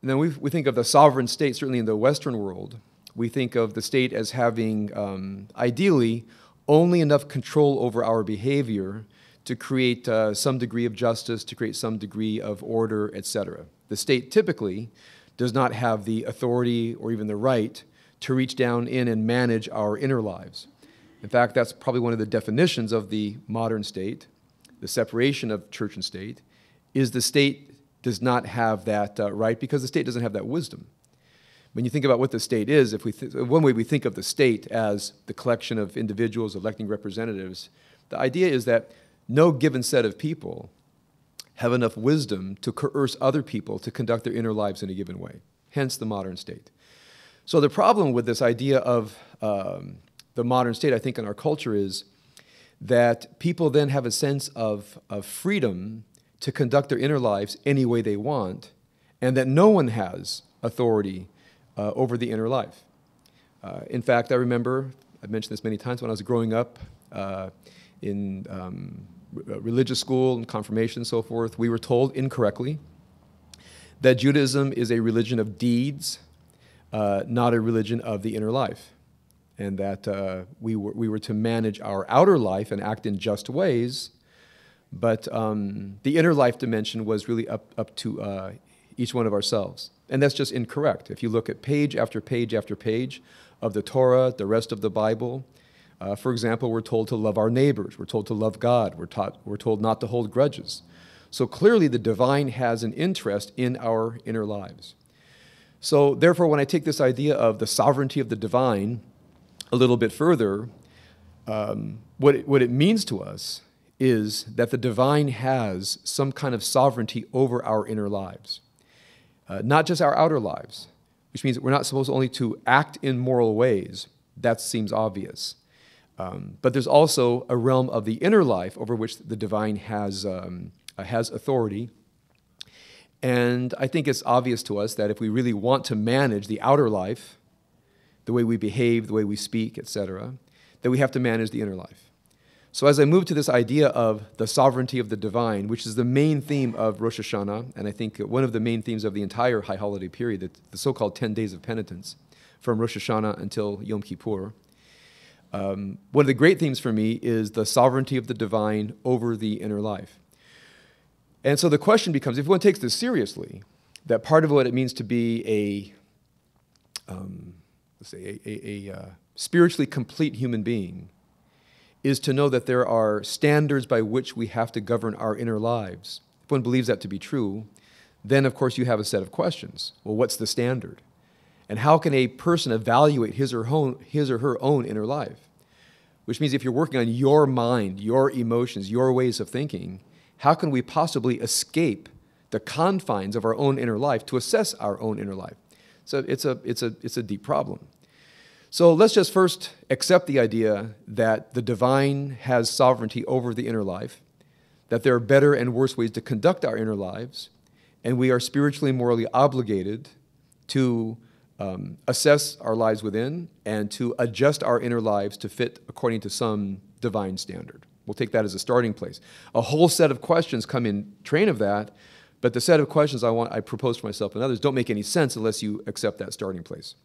And then we think of the sovereign state, certainly in the Western world. We think of the state as having, ideally, only enough control over our behavior to create some degree of justice, to create some degree of order, etc. The state typically does not have the authority or even the right to reach down in and manage our inner lives. In fact, that's probably one of the definitions of the modern state, the separation of church and state, is the state does not have that right because the state doesn't have that wisdom. When you think about what the state is, one way we think of the state as the collection of individuals electing representatives, the idea is that no given set of people have enough wisdom to coerce other people to conduct their inner lives in a given way, hence the modern state. So the problem with this idea of the modern state, I think, in our culture is that people then have a sense of freedom to conduct their inner lives any way they want, and that no one has authority over the inner life. In fact, I remember, I've mentioned this many times, when I was growing up in religious school and confirmation and so forth, we were told incorrectly that Judaism is a religion of deeds, not a religion of the inner life, and that we were to manage our outer life and act in just ways, but the inner life dimension was really up to each one of ourselves. And that's just incorrect. If you look at page after page after page of the Torah, the rest of the Bible, for example, we're told to love our neighbors, we're told to love God, we're told not to hold grudges. So clearly the divine has an interest in our inner lives. So therefore, when I take this idea of the sovereignty of the divine a little bit further, what it means to us is that the divine has some kind of sovereignty over our inner lives. Not just our outer lives, which means that we're not supposed only to act in moral ways. That seems obvious. But there's also a realm of the inner life over which the divine has authority. And I think it's obvious to us that if we really want to manage the outer life, the way we behave, the way we speak, etc., that we have to manage the inner life. So as I move to this idea of the sovereignty of the divine, which is the main theme of Rosh Hashanah, and I think one of the main themes of the entire High Holiday period, the so-called 10 days of penitence, from Rosh Hashanah until Yom Kippur, one of the great themes for me is the sovereignty of the divine over the inner life. And so the question becomes, if one takes this seriously, that part of what it means to be a spiritually complete human being is to know that there are standards by which we have to govern our inner lives. If one believes that to be true, then of course you have a set of questions. Well, what's the standard? And how can a person evaluate his or her own inner life? Which means if you're working on your mind, your emotions, your ways of thinking, how can we possibly escape the confines of our own inner life to assess our own inner life? So it's a deep problem. So let's just first accept the idea that the divine has sovereignty over the inner life, that there are better and worse ways to conduct our inner lives, and we are spiritually and morally obligated to assess our lives within and to adjust our inner lives to fit according to some divine standard. We'll take that as a starting place. A whole set of questions come in train of that, but the set of questions I propose for myself and others don't make any sense unless you accept that starting place.